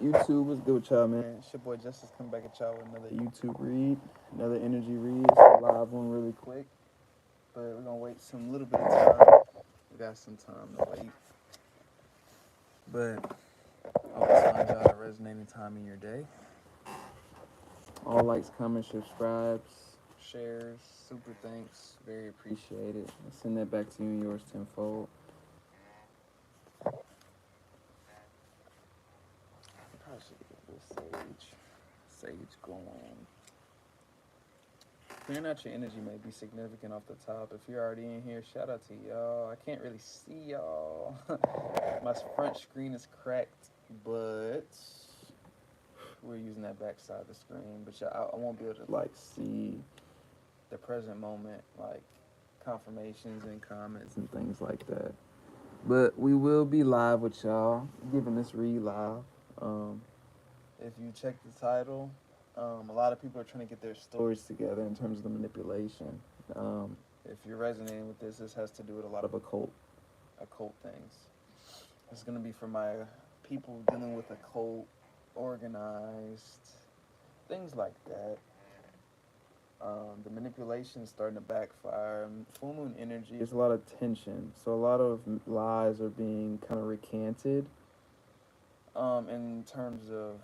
YouTube was good with y'all, man. It's your boy Justice coming back at y'all with another YouTube read, another energy read. It's a live one really quick, but we're gonna wait some little bit of time. We got some time to wait, but I hope this finds y'all a resonating time in your day. All likes, comments, subscribes, shares, super thanks, very appreciated. I send that back to you and yours tenfold. I probably should get a little sage going. Clearing out your energy may be significant off the top. If you're already in here, shout out to y'all. I can't really see y'all. My front screen is cracked, but we're using that back side of the screen. But I won't be able to like see the present moment, like confirmations and comments and things like that. But we will be live with y'all, giving this read live. If you check the title, a lot of people are trying to get their stories together in terms of the manipulation. If you're resonating with this has to do with a lot of occult things. It's going to be for my people dealing with occult, organized, things like that. The manipulation is starting to backfire. Full moon energy, there's a lot of tension. So a lot of lies are being kind of recanted in terms of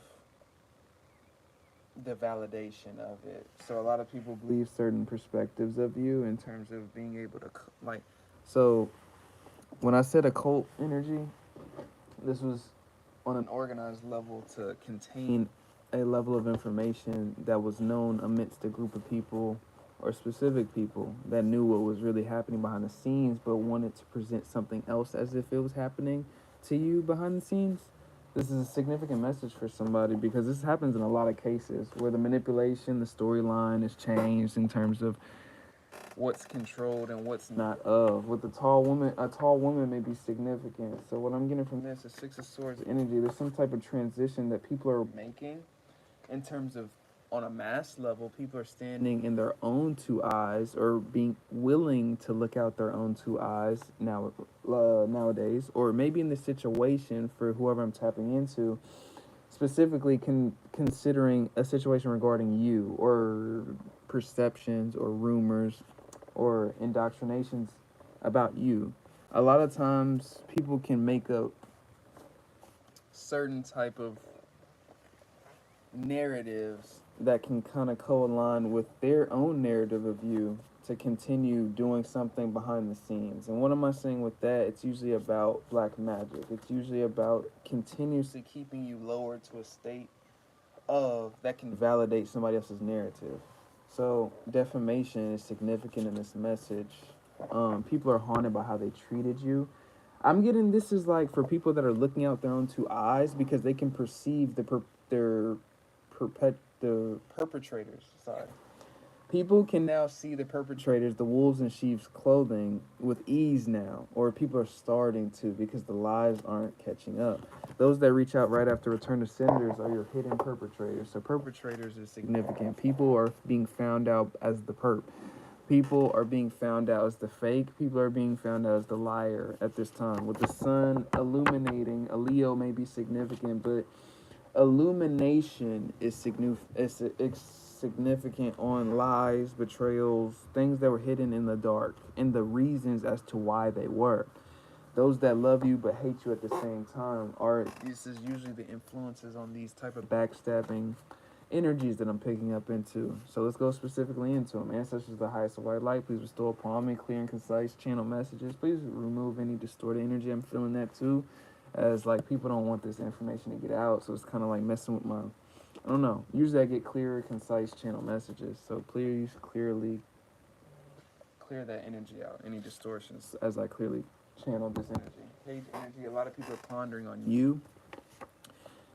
the validation of it. So a lot of people believe certain perspectives of you in terms of being able to like. So when I said occult energy, this was on an organized level to contain a level of information that was known amidst a group of people or specific people that knew what was really happening behind the scenes but wanted to present something else as if it was happening to you behind the scenes. This is a significant message for somebody because this happens in a lot of cases where the manipulation, the storyline is changed in terms of what's controlled and what's not of. With a tall woman may be significant. So what I'm getting from this is Six of Swords energy. There's some type of transition that people are making in terms of on a mass level, people are standing in their own two eyes or being willing to look out their own two eyes nowadays, or maybe in the situation for whoever I'm tapping into, specifically considering a situation regarding you or perceptions or rumors or indoctrinations about you. A lot of times people can make up certain type of narratives that can kind of co-align with their own narrative of you to continue doing something behind the scenes. And what am I saying with that? It's usually about black magic. It's usually about continuously keeping you lowered to a state of that can validate somebody else's narrative. So defamation is significant in this message. People are haunted by how they treated you. I'm getting this is like for people that are looking out their own two eyes because they can perceive the perpetrators. Sorry. People can now see the perpetrators, the wolves in sheep's clothing, with ease now, or people are starting to because the lies aren't catching up. Those that reach out right after return to senders are your hidden perpetrators. So perpetrators are significant. People are being found out as the perp. People are being found out as the fake. People are being found out as the liar at this time. With the sun illuminating, a Leo may be significant, but illumination is significant on lies, betrayals, things that were hidden in the dark, and the reasons as to why they were. Those that love you but hate you at the same time are. This is usually the influences on these type of backstabbing energies that I'm picking up into. So let's go specifically into them. Ancestors, the highest of white light, please bestow upon me clear and concise channel messages. Please remove any distorted energy. I'm feeling that too, as like people don't want this information to get out, so it's kind of like messing with my, I don't know. Usually I get clear, concise channel messages, so please clearly clear that energy out, any distortions, as I clearly channel this energy. Page energy, a lot of people are pondering on you.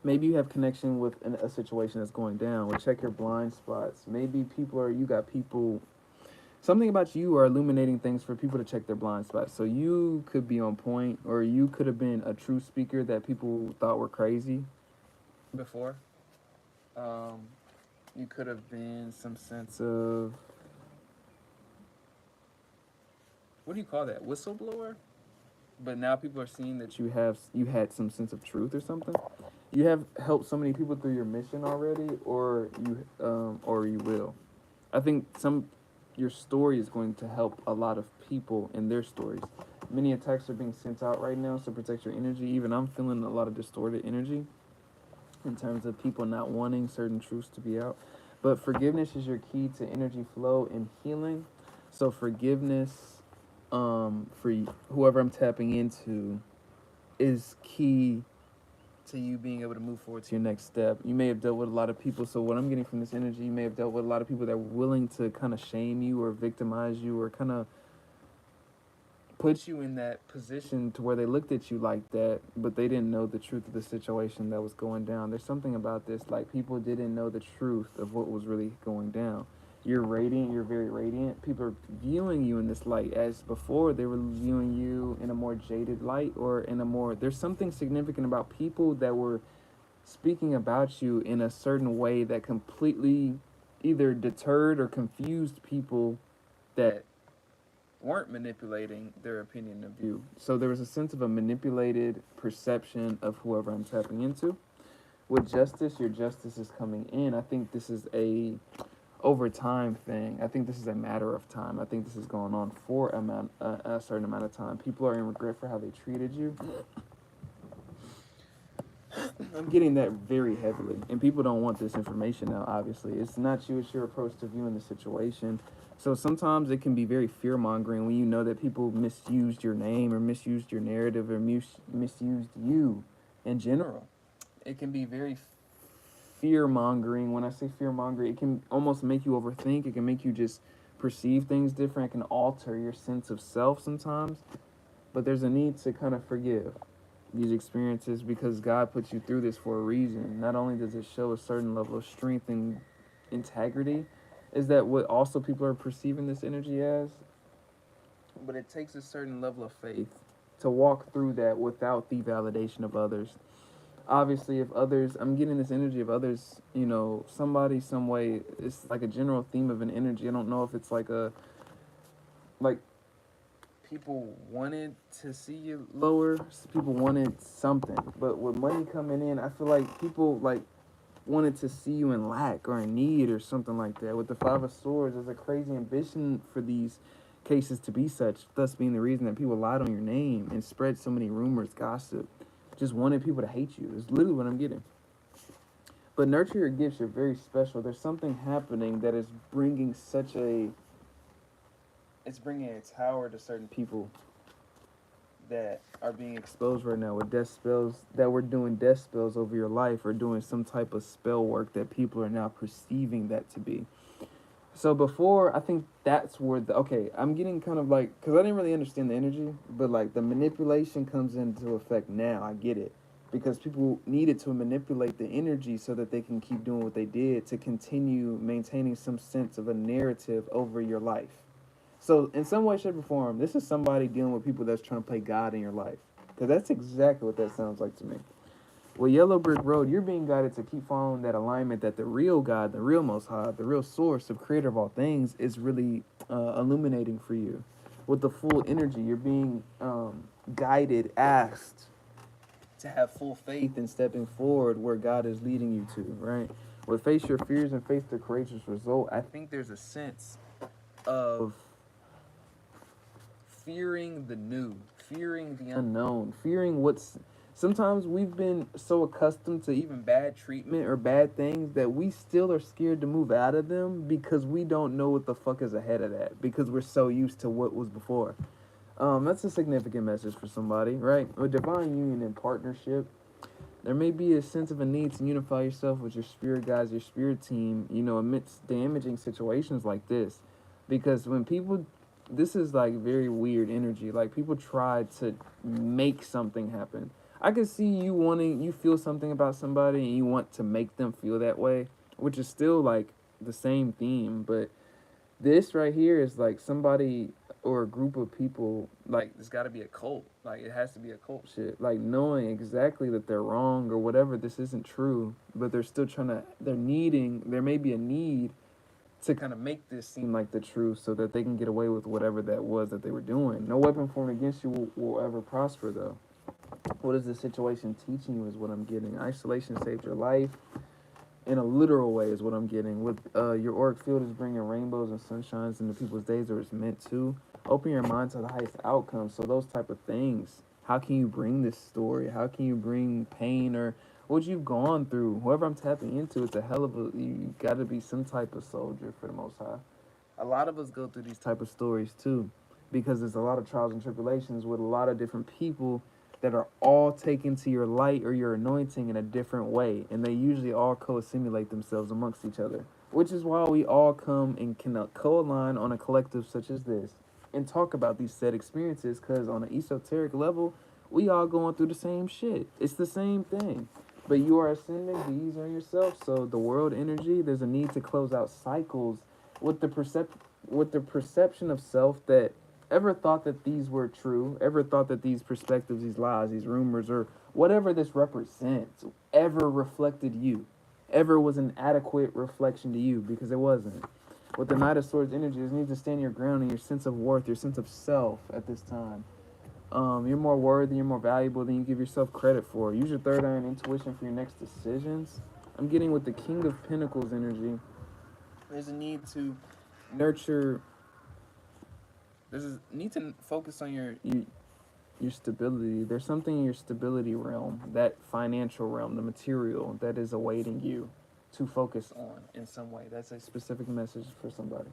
Maybe you have connection with a situation that's going down. Or check your blind spots. Maybe you got people, something about you are illuminating things for people to check their blind spots. So you could be on point, or you could have been a true speaker that people thought were crazy before. You could have been some sense of, what do you call that? Whistleblower? But now people are seeing that you had some sense of truth or something. you have helped so many people through your mission already, or you will. I think your story is going to help a lot of people in their stories. Many attacks are being sent out right now, so protect your energy. Even I'm feeling a lot of distorted energy in terms of people not wanting certain truths to be out. But forgiveness is your key to energy flow and healing. So forgiveness, for whoever I'm tapping into, is key to you being able to move forward to your next step. You may have dealt with a lot of people. So what I'm getting from this energy, you may have dealt with a lot of people that were willing to kind of shame you or victimize you or kind of put you in that position to where they looked at you like that, but they didn't know the truth of the situation that was going down. There's something about this, like people didn't know the truth of what was really going down. You're radiant, you're very radiant. People are viewing you in this light, as before they were viewing you in a more jaded light, or in a more, there's something significant about people that were speaking about you in a certain way that completely either deterred or confused people that weren't manipulating their opinion of you. So there was a sense of a manipulated perception of whoever I'm tapping into. With justice, your justice is coming in. I think this is a over time thing. I think this is a matter of time. I think this is going on for a certain amount of time. People are in regret for how they treated you. I'm getting that very heavily, and people don't want this information now. Obviously, it's not you; it's your approach to viewing the situation. So sometimes it can be very fear mongering when you know that people misused your name or misused your narrative or misused you in general. It can be very fear mongering. When I say fear mongering, it can almost make you overthink. It can make you just perceive things different. It can alter your sense of self sometimes. But there's a need to kind of forgive these experiences because God puts you through this for a reason. Not only does it show a certain level of strength and integrity, is that what also people are perceiving this energy as, but it takes a certain level of faith to walk through that without the validation of others. Obviously, if others, I'm getting this energy of others, somebody, some way, it's like a general theme of an energy. I don't know if it's like people wanted to see you lower, people wanted something, but with money coming in, I feel like people like wanted to see you in lack or in need or something like that. With the Five of Swords, there's a crazy ambition for these cases to be such, thus being the reason that people lied on your name and spread so many rumors, gossip, just wanted people to hate you. It's literally what I'm getting. But nurture your gifts, you're very special. There's something happening that is bringing it's bringing a tower to certain people that are being exposed right now with death spells, that we're doing death spells over your life or doing some type of spell work that people are now perceiving that to be. So before, I think that's where okay, I'm getting kind of like, because I didn't really understand the energy, but like the manipulation comes into effect now. I get it. Because people needed to manipulate the energy so that they can keep doing what they did to continue maintaining some sense of a narrative over your life. So in some way, shape, or form, this is somebody dealing with people that's trying to play God in your life. Because that's exactly what that sounds like to me. Well, Yellow Brick Road, you're being guided to keep following that alignment that the real God, the real Most High, the real source of creator of all things is really illuminating for you. With the full energy, you're being guided, asked to have full faith in stepping forward where God is leading you to, right? With face your fears and face the courageous result, I think there's a sense of fearing the new, fearing the unknown, fearing what's. Sometimes we've been so accustomed to even bad treatment or bad things that we still are scared to move out of them because we don't know what the fuck is ahead of that because we're so used to what was before. That's a significant message for somebody, right? With divine union and partnership, there may be a sense of a need to unify yourself with your spirit guides, your spirit team, amidst damaging situations like this. Because when people, this is like very weird energy. Like people try to make something happen. I can see you feel something about somebody and you want to make them feel that way, which is still like the same theme, but this right here is like somebody or a group of people, like it's got to be a cult. Like it has to be a cult shit. Like knowing exactly that they're wrong or whatever, this isn't true, but they're still there may be a need to kind of make this seem like the truth so that they can get away with whatever that was that they were doing. No weapon formed against you will ever prosper though. What is the situation teaching you is what I'm getting. Isolation saved your life. In a literal way is what I'm getting. With your auric field is bringing rainbows and sunshines into people's days, or it's meant to. Open your mind to the highest outcomes. So those type of things. How can you bring this story? How can you bring pain or what you've gone through? Whoever I'm tapping into, it's a hell of a. You got to be some type of soldier for the Most High. A lot of us go through these type of stories too, because there's a lot of trials and tribulations with a lot of different people that are all taken to your light or your anointing in a different way, and they usually all co-assimilate themselves amongst each other, which is why we all come and can co-align on a collective such as this and talk about these said experiences, because on an esoteric level we all going through the same shit. It's the same thing, but you are ascending, be easy on yourself. So the world energy, there's a need to close out cycles with the perception of self that ever thought that these were true, ever thought that these perspectives, these lies, these rumors, or whatever this represents, ever reflected you, ever was an adequate reflection to you, because it wasn't. With the Knight of Swords energy, you need to stand your ground in your sense of worth, your sense of self at this time. You're more worthy, you're more valuable than you give yourself credit for. Use your third eye and intuition for your next decisions. I'm getting with the King of Pentacles energy. There's a need to nurture. There's a need to focus on your stability. There's something in your stability realm, that financial realm, the material that is awaiting you to focus on in some way. That's a specific message for somebody.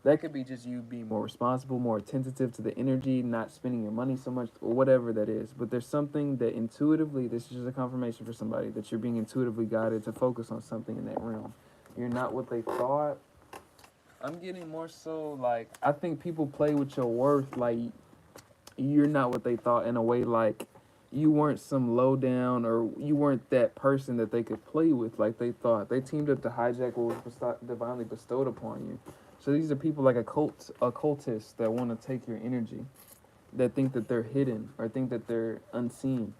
That could be just you being more responsible, more attentive to the energy, not spending your money so much, or whatever that is. But there's something that intuitively, this is just a confirmation for somebody, that you're being intuitively guided to focus on something in that realm. You're not what they thought. I'm getting more so like, I think people play with your worth like you're not what they thought, in a way like you weren't some low down, or you weren't that person that they could play with like they thought. They teamed up to hijack what was divinely bestowed upon you. So these are people like occultists that want to take your energy, that think that they're hidden or think that they're unseen.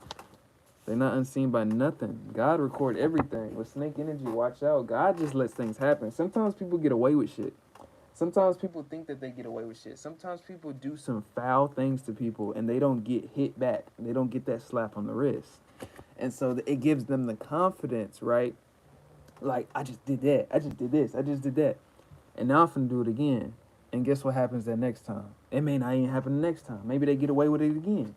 They're not unseen by nothing. God record everything. With snake energy, watch out. God just lets things happen. Sometimes people get away with shit. Sometimes people think that they get away with shit. Sometimes people do some foul things to people and they don't get hit back. They don't get that slap on the wrist. And so it gives them the confidence, right? Like, I just did that. I just did this. I just did that. And now I'm finna do it again. And guess what happens that next time? It may not even happen the next time. Maybe they get away with it again.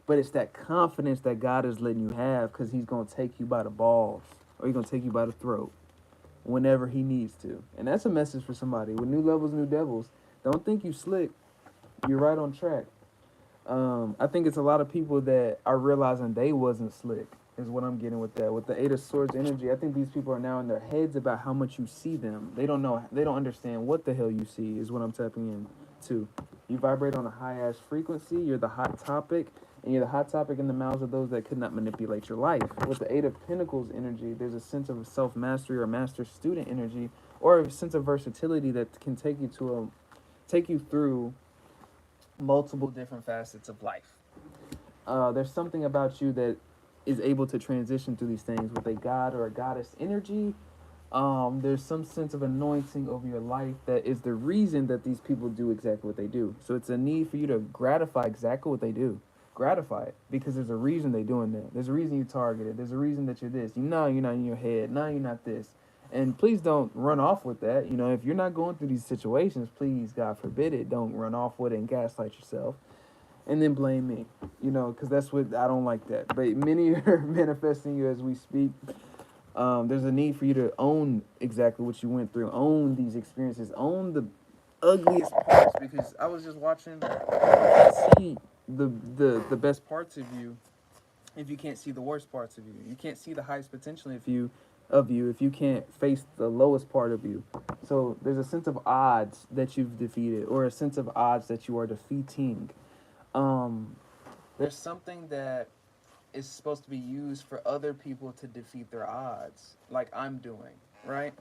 But it's that confidence that God is letting you have, because he's going to take you by the balls, or he's going to take you by the throat whenever he needs to. And that's a message for somebody. With new levels, new devils, don't think you slick. You're right on track. I think it's a lot of people that are realizing they wasn't slick, is what I'm getting with that. With the Eight of Swords energy, I think these people are now in their heads about how much you see them. They don't know, they don't understand what the hell you see, is what I'm tapping into. You vibrate on a high ass frequency, you're the hot topic, and you're the hot topic in the mouths of those that could not manipulate your life. With the Eight of Pentacles energy, there's a sense of self-mastery or master-student energy, or a sense of versatility that can take you through multiple different facets of life. There's something about you that is able to transition through these things with a god or a goddess energy. There's some sense of anointing over your life that is the reason that these people do exactly what they do. So it's a need for you to gratify exactly what they do. Gratify it, because there's a reason they're doing that. There's a reason you targeted. There's a reason that you're this. You know you're not in your head. No, you're not this. And please don't run off with that. You know, if you're not going through these situations, please, God forbid it, don't run off with it and gaslight yourself and then blame me, you know, because that's what I don't like that. But many are manifesting you as we speak. There's a need for you to own exactly what you went through, own these experiences, own the ugliest parts. Because I was just watching, see the best parts of you if you can't see the worst parts of you. You can't see the highest potential if you can't face the lowest part of you. So there's a sense of odds that you've defeated, or a sense of odds that you are defeating. Um, there's something that is supposed to be used for other people to defeat their odds, like I'm doing, right?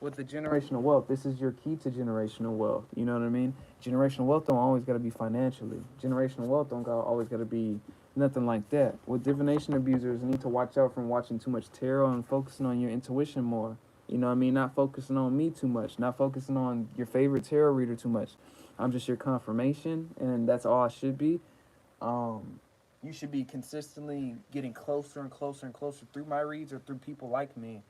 With the generational wealth, this is your key to generational wealth. You know what I mean? Generational wealth don't always got to be financially. Generational wealth don't always got to be nothing like that. With divination abusers, you need to watch out from watching too much tarot and focusing on your intuition more. You know what I mean? Not focusing on me too much. Not focusing on your favorite tarot reader too much. I'm just your confirmation, and that's all I should be. Um, you should be consistently getting closer and closer and closer through my reads or through people like me,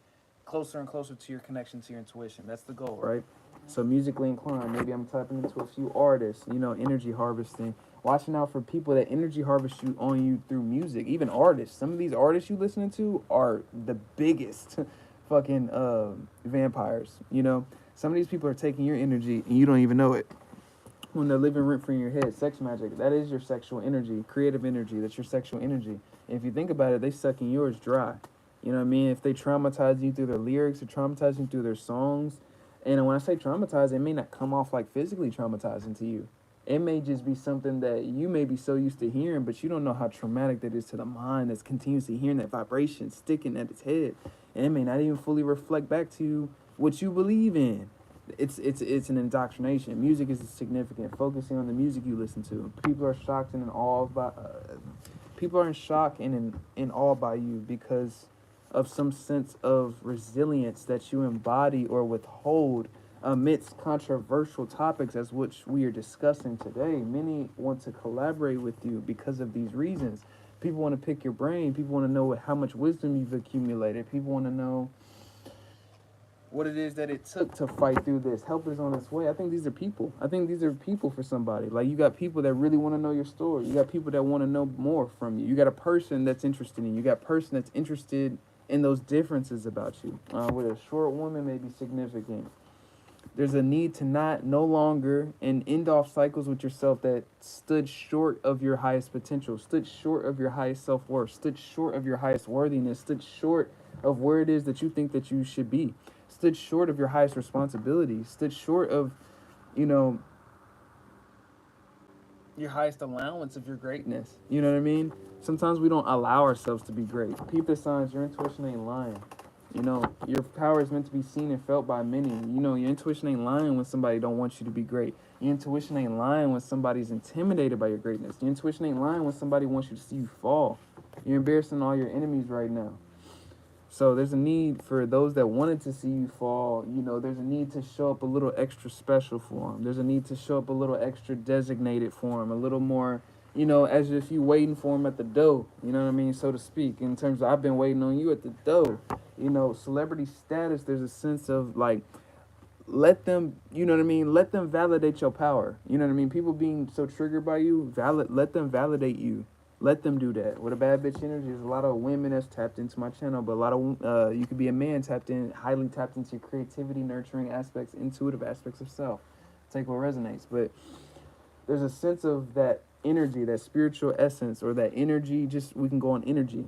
closer and closer to your connection to your intuition. That's the goal, right? So musically inclined, maybe I'm tapping into a few artists, energy harvesting, watching out for people that energy harvest you on you through music, even artists. Some of these artists you listening to are the biggest fucking vampires, Some of these people are taking your energy and you don't even know it when they're living rent free in your head. Sex magic, that is your sexual energy. Creative energy, that's your sexual energy. And if you think about it, they sucking yours dry. You know what I mean? If they traumatize you through their lyrics or traumatize you through their songs, and when I say traumatize, it may not come off like physically traumatizing to you. It may just be something that you may be so used to hearing, but you don't know how traumatic that is to the mind that's continuously hearing that vibration sticking at its head. And it may not even fully reflect back to you what you believe in. It's an indoctrination. Music is significant. Focusing on the music you listen to. People are shocked and in awe by people are in shock and in awe by you because of some sense of resilience that you embody or withhold amidst controversial topics as which we are discussing today. Many want to collaborate with you because of these reasons. People want to pick your brain. People want to know how much wisdom you've accumulated. People want to know what it is that it took to fight through this. Help is on its way. I think these are people. I think these are people for somebody. Like, you got people that really want to know your story. You got people that want to know more from you. You got a person that's interested in you. You got a person that's interested in those differences about you. With a short woman may be significant. There's a need to no longer and end off cycles with yourself that stood short of your highest potential, stood short of your highest self-worth, stood short of your highest worthiness, stood short of where it is that you think that you should be, stood short of your highest responsibility, stood short of, your highest allowance of your greatness. You know what I mean? Sometimes we don't allow ourselves to be great. Keep the signs, your intuition ain't lying. Your power is meant to be seen and felt by many. Your intuition ain't lying when somebody don't want you to be great. Your intuition ain't lying when somebody's intimidated by your greatness. Your intuition ain't lying when somebody wants you to see you fall. You're embarrassing all your enemies right now. So there's a need for those that wanted to see you fall. There's a need to show up a little extra special for them. There's a need to show up a little extra designated for them, a little more, as if you waiting for them at the door, you know what I mean, so to speak, in terms of I've been waiting on you at the door. Celebrity status, there's a sense of like, let them, let them validate your power. You know what I mean? People being so triggered by you, let them validate you. Let them do that. With a bad bitch energy, there's a lot of women that's tapped into my channel, but a lot of, you could be a man highly tapped into your creativity, nurturing aspects, intuitive aspects of self. Take what resonates. But there's a sense of that energy, that spiritual essence, or that energy, we can go on energy,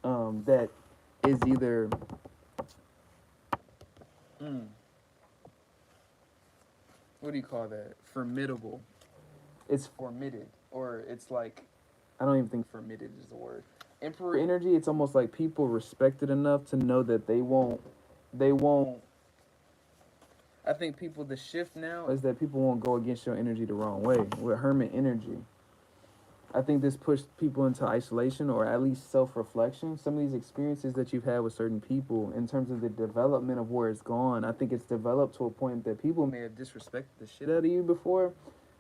that is either, what do you call that? Formidable. It's formitted, or it's like, I don't even think formitted is the word. Emperor energy, it's almost like people respect it enough to know that they won't. I think the shift now is that people won't go against your energy the wrong way. With hermit energy, I think this pushed people into isolation or at least self-reflection. Some of these experiences that you've had with certain people in terms of the development of where it's gone, I think it's developed to a point that people may have disrespected the shit out of you before,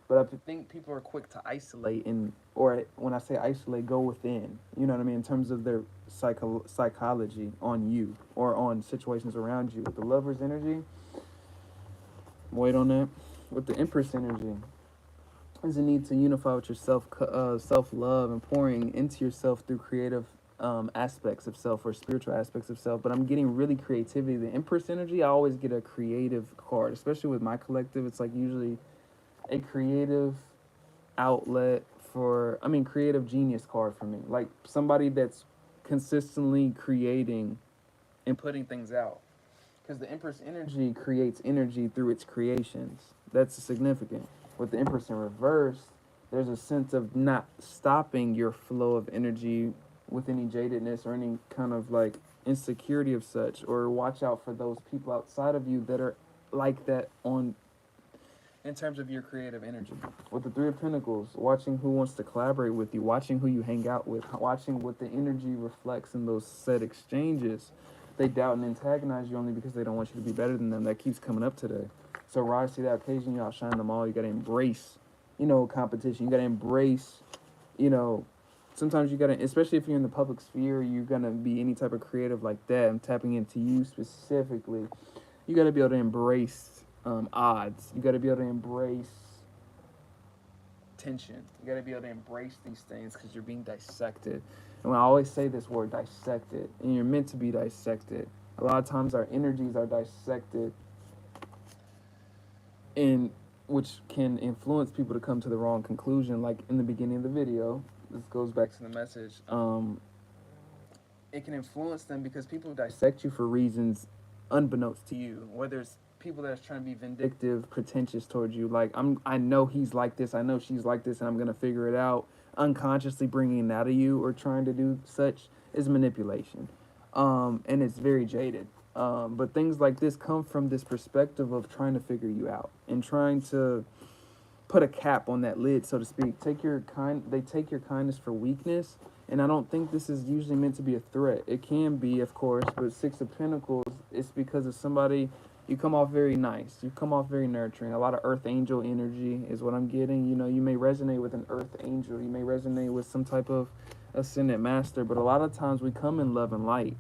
but I think people are quick to isolate or when I say isolate, go within, you know what I mean, in terms of their psychology on you or on situations around you. With the lover's energy, wait on that. With the empress energy, there's a need to unify with your self-love and pouring into yourself through creative aspects of self or spiritual aspects of self. But I'm getting really creativity. The empress energy, I always get a creative card, especially with my collective. It's like usually a creative outlet creative genius card for me. Like somebody that's consistently creating and putting things out. Because the Empress energy creates energy through its creations. That's significant. With the Empress in reverse, there's a sense of not stopping your flow of energy with any jadedness or any kind of like insecurity of such, or watch out for those people outside of you that are like that in terms of your creative energy. With the Three of Pentacles, watching who wants to collaborate with you, watching who you hang out with, watching what the energy reflects in those set exchanges. They doubt and antagonize you only because they don't want you to be better than them. That keeps coming up today. So rise to that occasion, you outshine them all. You got to embrace, competition. You got to embrace, sometimes you gotta, especially if you're in the public sphere, you're gonna be any type of creative like that. I'm tapping into you specifically. You gotta be able to embrace odds. You gotta be able to embrace tension. You gotta be able to embrace these things because you're being dissected. And when I always say this word, dissected, and you're meant to be dissected. A lot of times our energies are dissected, and which can influence people to come to the wrong conclusion. Like in the beginning of the video, this goes back to the message. It can influence them because people dissect you for reasons unbeknownst to you. Whether it's people that's trying to be vindictive, pretentious towards you, like I know he's like this, I know she's like this, and I'm gonna figure it out. Unconsciously bringing it out of you or trying to do such is manipulation, and it's very jaded. But things like this come from this perspective of trying to figure you out and trying to put a cap on that lid, so to speak. They take your kindness for weakness, and I don't think this is usually meant to be a threat. It can be, of course, but Six of Pentacles, it's because of somebody. You come off very nice. You come off very nurturing. A lot of earth angel energy is what I'm getting. You know, you may resonate with an earth angel. You may resonate with some type of ascendant master, but a lot of times we come in love and light,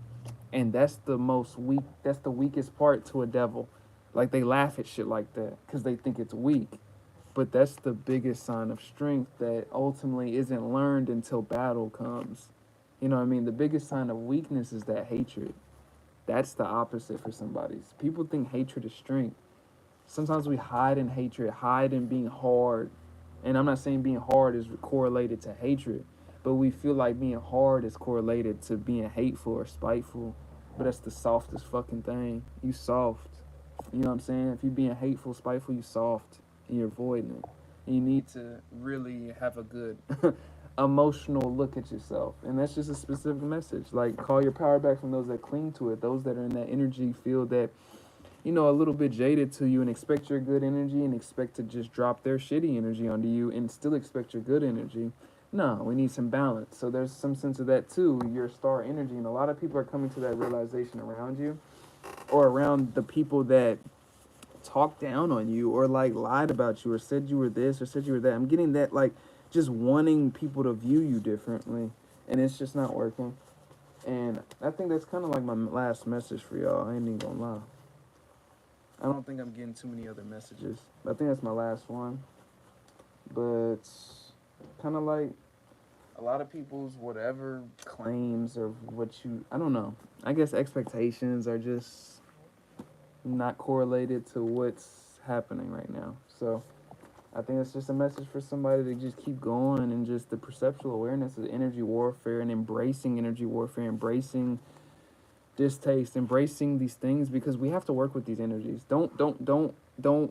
and that's the most weak. That's the weakest part to a devil. Like, they laugh at shit like that because they think it's weak. But that's the biggest sign of strength that ultimately isn't learned until battle comes. You know what I mean? The biggest sign of weakness is that hatred. That's the opposite for somebody. People think hatred is strength. Sometimes we hide in hatred, hide in being hard. And I'm not saying being hard is correlated to hatred, but we feel like being hard is correlated to being hateful or spiteful. But that's the softest fucking thing. You soft. You know what I'm saying? If you're being hateful, spiteful, you soft. And you're avoiding it. And you need to really have a good emotional look at yourself. And that's just a specific message. Like, call your power back from those that cling to it, those that are in that energy field that, you know, a little bit jaded to you, and expect your good energy and expect to just drop their shitty energy onto you and still expect your good energy. No, we need some balance. So there's some sense of that too, your star energy. And a lot of people are coming to that realization around you, or around the people that talked down on you or like lied about you or said you were this or said you were that. I'm getting that, like, just wanting people to view you differently, and it's just not working. And I think that's kind of like my last message for y'all. I ain't even gonna lie. I don't think I'm getting too many other messages. I think that's my last one. But kind of like a lot of people's whatever claims or what you, I don't know. I guess expectations are just not correlated to what's happening right now. So I think it's just a message for somebody to just keep going, and just the perceptual awareness of energy warfare and embracing energy warfare, embracing distaste, embracing these things, because we have to work with these energies. Don't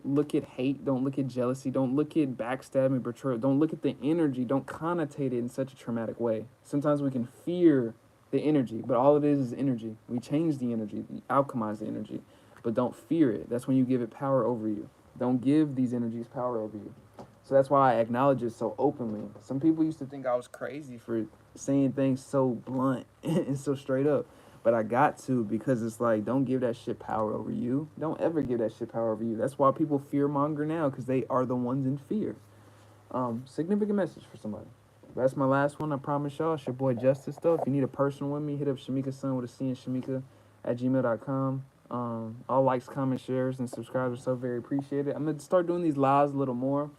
look at hate, don't look at jealousy, don't look at backstabbing, betrayal, don't look at the energy, don't connotate it in such a traumatic way. Sometimes we can fear the energy, but all it is energy. We change the energy, we alchemize the energy, but don't fear it. That's when you give it power over you. Don't give these energies power over you. So that's why I acknowledge it so openly. Some people used to think I was crazy for saying things so blunt and so straight up. But I got to, because it's like, don't give that shit power over you. Don't ever give that shit power over you. That's why people fear monger now, because they are the ones in fear. Significant message for somebody. That's my last one. I promise y'all. It's your boy Justice, though. If you need a personal with me, hit up Shamika Sun with a C and Shamika at gmail.com. All likes, comments, shares, and subscribes are so very appreciated. I'm going to start doing these lives a little more,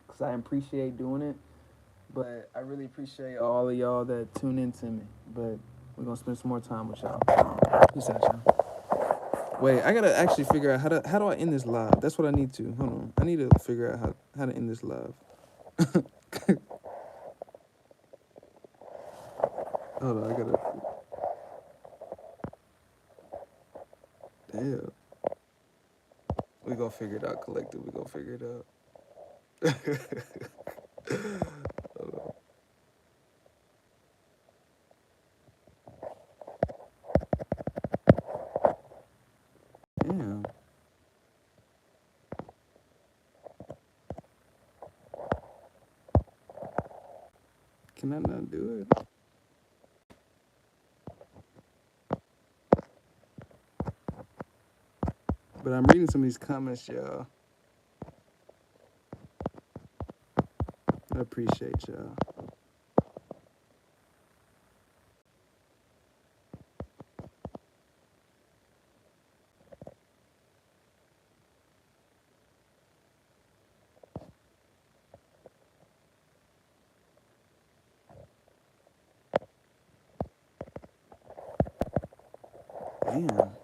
because I appreciate doing it. But I really appreciate all of y'all that tune in to me. But we're going to spend some more time with y'all. Peace out, y'all. Wait, I got to actually figure out how do I end this live? That's what I need to. Hold on. I need to figure out how to end this live. Hold on, I got to... Damn. We going to figure it out, collective. We going to figure it out. Hold on. Damn. Can I not do it? But I'm reading some of these comments, y'all. I appreciate y'all. Damn.